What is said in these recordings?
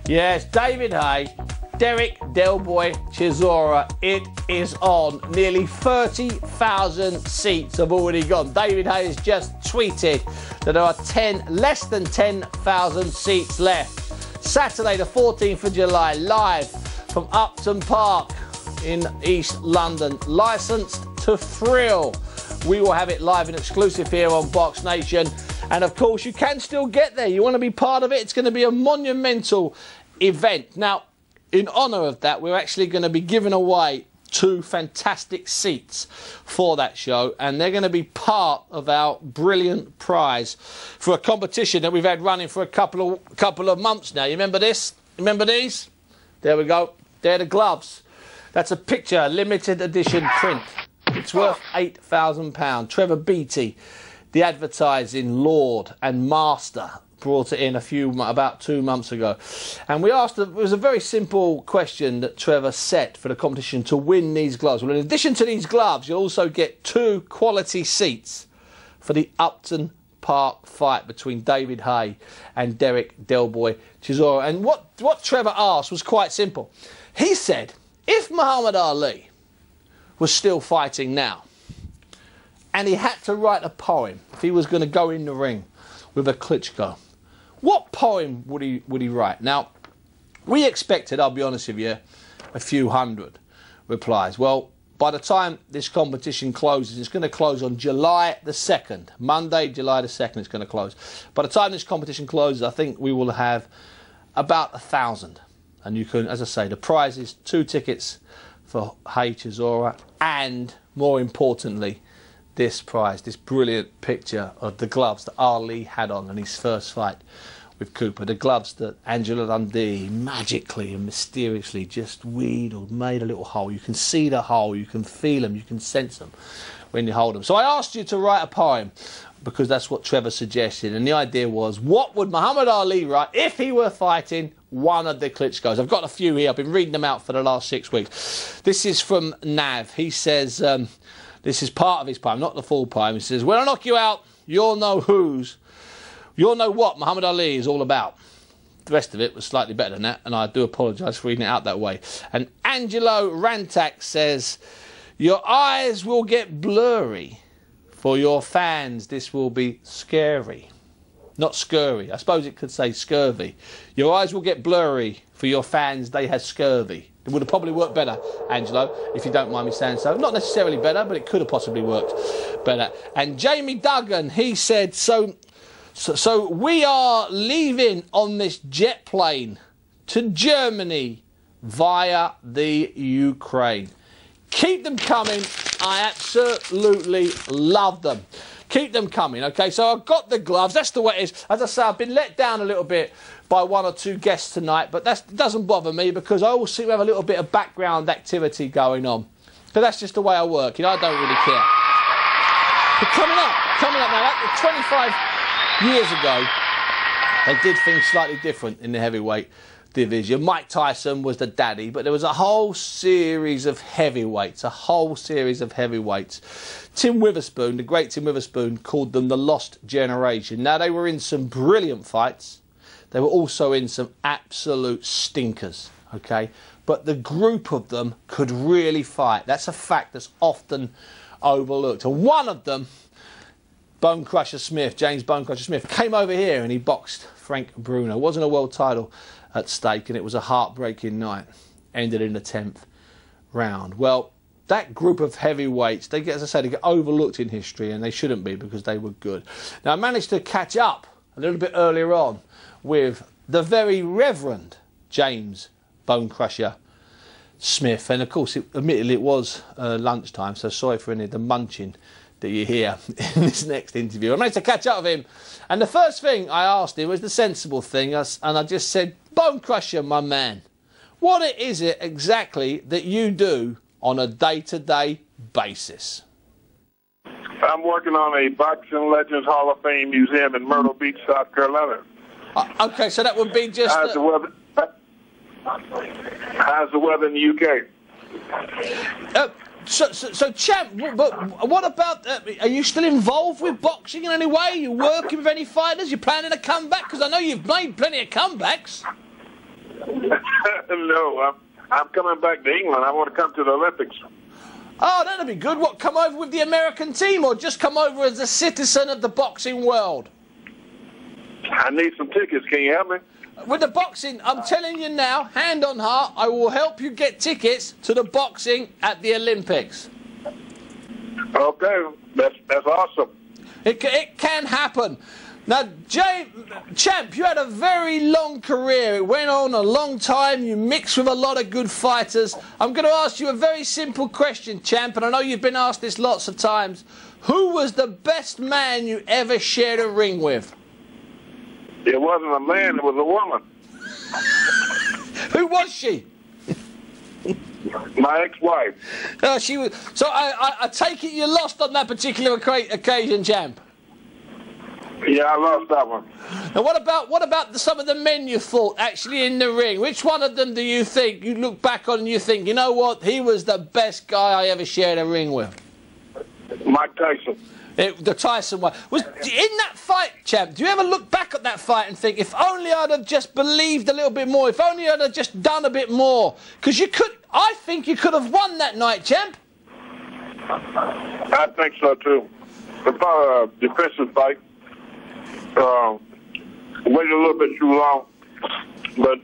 Yes, David Haye, Derek Del Boy Chisora. It is on. Nearly 30,000 seats have already gone. David Haye has just tweeted that there are less than 10,000 seats left. Saturday the 14th of July, live from Upton Park in East London. Licensed to thrill. We will have it live and exclusive here on Box Nation. And of course, you can still get there. You want to be part of it? It's going to be a monumental event. Now, in honour of that, we're actually going to be giving away 2 fantastic seats for that show, and they're going to be part of our brilliant prize for a competition that we've had running for a couple of months now. You remember this? Remember these? There we go. They're the gloves. That's a picture, limited edition print. It's worth £8,000. Trevor Beattie, the advertising lord and master, brought it in about 2 months ago. And we asked, it was a very simple question that Trevor set for the competition to win these gloves. Well, in addition to these gloves, you'll also get 2 quality seats for the Upton Park fight between David Haye and Derek Del Boy Chisora. And what Trevor asked was quite simple. He said, if Muhammad Ali was still fighting now, and he had to write a poem if he was going to go in the ring with a Klitschko, what poem would he write? Now, we expected, I'll be honest with you, a few hundred replies. Well, by the time this competition closes, it's going to close on July the 2nd. Monday, July the 2nd, it's going to close. By the time this competition closes, I think we will have about 1,000. And you can, as I say, the prize is 2 tickets for Haye Chisora, and more importantly, this prize, this brilliant picture of the gloves that Ali had on in his first fight with Cooper. The gloves that Angela Dundee magically and mysteriously just wheedled, made a little hole. You can see the hole, you can feel them, you can sense them when you hold them. So I asked you to write a poem because that's what Trevor suggested. And the idea was, what would Muhammad Ali write if he were fighting one of the Klitschkos? I've got a few here. I've been reading them out for the last 6 weeks. This is from Nav. He says, this is part of his poem, not the full poem. He says, when I knock you out, you'll know what Muhammad Ali is all about. The rest of it was slightly better than that, and I do apologise for reading it out that way. And Angelo Rantak says, your eyes will get blurry. For your fans, this will be scary. Not scurry. I suppose it could say scurvy. Your eyes will get blurry. For your fans, they have scurvy. It would have probably worked better, Angelo, if you don't mind me saying so. Not necessarily better, but it could have possibly worked better. And Jamie Duggan, he said, so we are leaving on this jet plane to Germany via the Ukraine. Keep them coming. I absolutely love them. Keep them coming, okay? So I've got the gloves. That's the way it is. As I say, I've been let down a little bit by 1 or 2 guests tonight, but that doesn't bother me because I always seem to have a little bit of background activity going on. But that's just the way I work, you know, I don't really care. But coming up now, 25 years ago, they did things slightly different in the heavyweight division. Mike Tyson was the daddy, but there was a whole series of heavyweights, Tim Witherspoon, the great Tim Witherspoon, called them the Lost Generation. Now, they were in some brilliant fights. They were also in some absolute stinkers, okay? But the group of them could really fight. That's a fact that's often overlooked. And one of them, Bonecrusher Smith, James Bonecrusher Smith, came over here and he boxed Frank Bruno. It wasn't a world title at stake, and it was a heartbreaking night. Ended in the 10th round. Well, that group of heavyweights, they get, as I say, they get overlooked in history, and they shouldn't be because they were good. Now, I managed to catch up a little bit earlier on with the very Reverend James Bonecrusher Smith, and of course, admittedly, it was lunchtime, so sorry for any of the munching that you hear in this next interview. I managed to catch up with him, and the first thing I asked him was the sensible thing, and I just said, Bonecrusher, my man, what is it exactly that you do on a day-to-day basis? I'm working on a Boxing Legends Hall of Fame museum in Myrtle Beach, South Carolina. Okay, so that would be just... How's the weather in the UK? So, champ, but what about... are you still involved with boxing in any way? Are you working with any fighters? You planning a comeback? Because I know you've made plenty of comebacks. No, I'm coming back to England. I want to come to the Olympics. Oh, that'd be good. What, come over with the American team or just come over as a citizen of the boxing world? I need some tickets. Can you help me? With the boxing, I'm telling you now, hand on heart, I will help you get tickets to the boxing at the Olympics. Okay, that's awesome. It can happen. Now, Champ, you had a very long career. It went on a long time. You mixed with a lot of good fighters. I'm going to ask you a very simple question, Champ, and I know you've been asked this lots of times. Who was the best man you ever shared a ring with? It wasn't a man, it was a woman. Who was she? My ex-wife. She was. So I take it you lost on that particular occasion, Champ. Yeah, I lost that one. Now, what about some of the men you fought actually in the ring? Which one of them do you think you look back on and you think, you know what, he was the best guy I ever shared a ring with? Mike Tyson. The Tyson one. Was in that fight, Champ, do you ever look back at that fight and think, if only I'd have just believed a little bit more, if only I'd have just done a bit more? Because I think you could have won that night, Champ. I think so, too. It's about a defensive fight. Waited a little bit too long. But,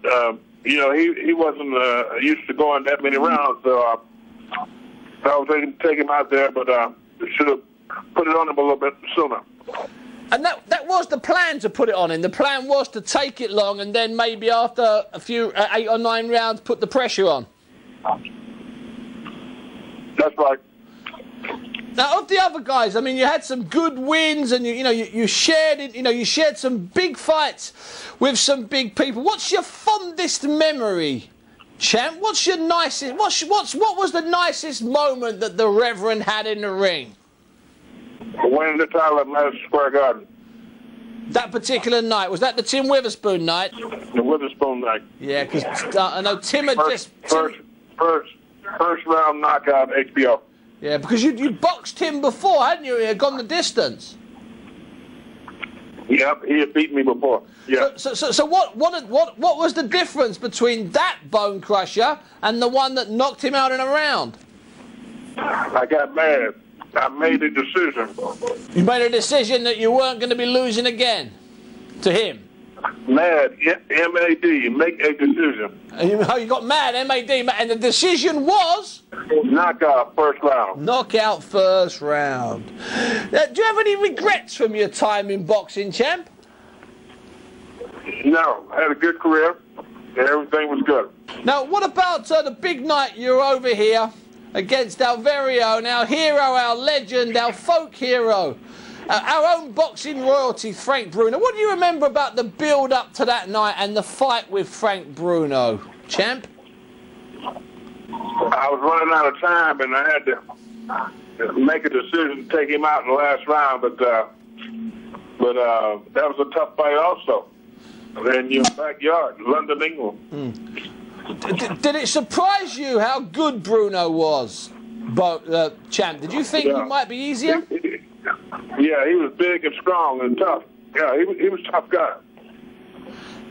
he wasn't used to going that many rounds, so I was able to take him out there, but should have put it on him a little bit sooner. And that was the plan, to put it on him. The plan was to take it long and then maybe after a few 8 or 9 rounds put the pressure on. That's right. Now, of the other guys, I mean, you had some good wins, and you shared it. You shared some big fights with some big people. What's your fondest memory, Champ? What's your nicest? What was the nicest moment that the Reverend had in the ring? Winning the title at Madison Square Garden. That particular night, was that the Tim Witherspoon night? The Witherspoon night. Yeah, because I know Tim had first round knockout HBO. Yeah, because you boxed him before, hadn't you? He had gone the distance. Yep, he had beat me before. Yeah. So what was the difference between that Bonecrusher and the one that knocked him out in a round? I got mad. I made a decision. You made a decision that you weren't going to be losing again to him? Mad, M-A-D, make a decision. You got mad, M-A-D, and the decision was? Knockout first round. Knockout first round. Do you have any regrets from your time in boxing, Champ? No, I had a good career. Everything was good. Now, what about the big night you're over here against our very own, our hero, our legend, our folk hero, our own boxing royalty, Frank Bruno? What do you remember about the build-up to that night and the fight with Frank Bruno, Champ? I was running out of time, and I had to make a decision to take him out in the last round, but that was a tough fight also. In your backyard, London, England. Did it surprise you how good Bruno was, Champ? Did you think he might be easier? Yeah, he was big and strong and tough. Yeah, he was a tough guy.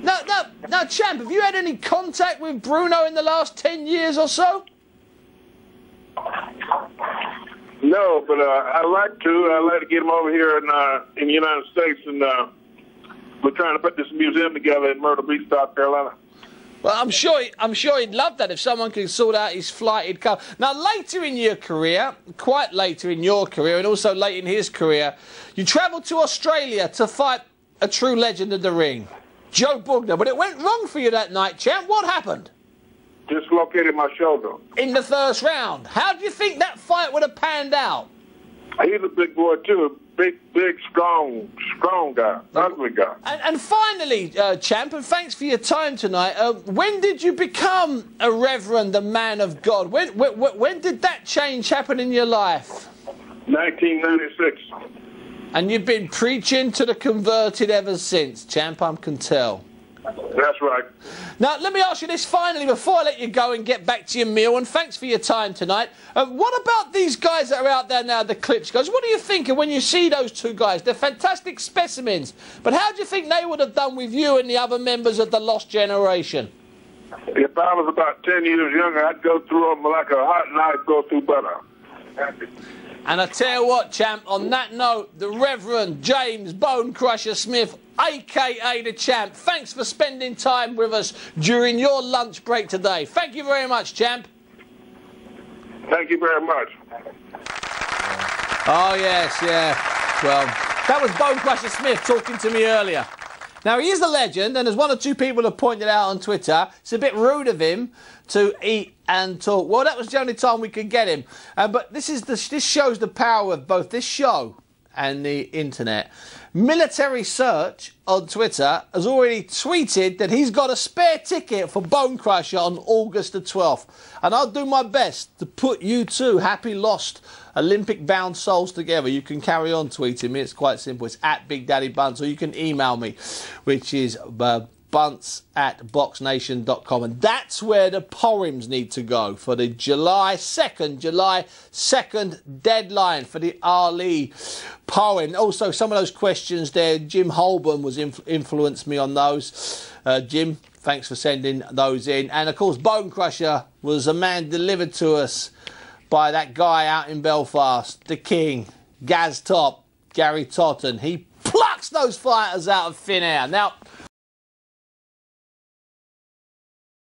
Now, Champ, have you had any contact with Bruno in the last 10 years or so? No, but I'd like to. I'd like to get him over here in the United States, and we're trying to put this museum together in Myrtle Beach, South Carolina. Well, I'm sure he'd love that if someone could sort out his flight. He'd come. Now, later in your career, quite later in your career, and also late in his career, you travelled to Australia to fight a true legend of the ring, Joe Bugner. But it went wrong for you that night, Champ. What happened? Dislocated my shoulder. In the first round. How do you think that fight would have panned out? He's a big boy, too. Big, strong guy. Ugly guy. And finally, Champ, and thanks for your time tonight, when did you become a reverend, a man of God? When did that change happen in your life? 1996. And you've been preaching to the converted ever since, Champ, I can tell. That's right. Now, let me ask you this finally before I let you go and get back to your meal, and thanks for your time tonight. What about these guys that are out there now, the Clips guys? What do you think of when you see those two guys? They're fantastic specimens. But how do you think they would have done with you and the other members of the Lost Generation? If I was about 10 years younger, I'd go through them like a hot knife go through butter. And I tell you what, champ, on that note, the Reverend James Bonecrusher Smith, a.k.a. the champ, thanks for spending time with us during your lunch break today. Thank you very much, champ. Thank you very much. Oh, yes, yeah. Well, that was Bonecrusher Smith talking to me earlier. Now, he is a legend, and as one or two people have pointed out on Twitter, it's a bit rude of him to eat and talk. Well, that was the only time we could get him. But this shows the power of both this show and the internet. Military Search on Twitter has already tweeted that he's got a spare ticket for Bonecrusher on August the 12th. And I'll do my best to put you two happy lost Olympic-bound souls together. You can carry on tweeting me. It's quite simple. It's at Big Daddy Bunce, or you can email me, which is bunce@boxnation.com. And that's where the poems need to go for the July 2nd deadline for the Ali poem. Also, some of those questions there, Jim Holborn was influenced me on those. Jim, thanks for sending those in. And, of course, Bonecrusher was a man delivered to us by that guy out in Belfast, the King, Gaz Top, Gary Totten. He plucks those fighters out of thin air. Now,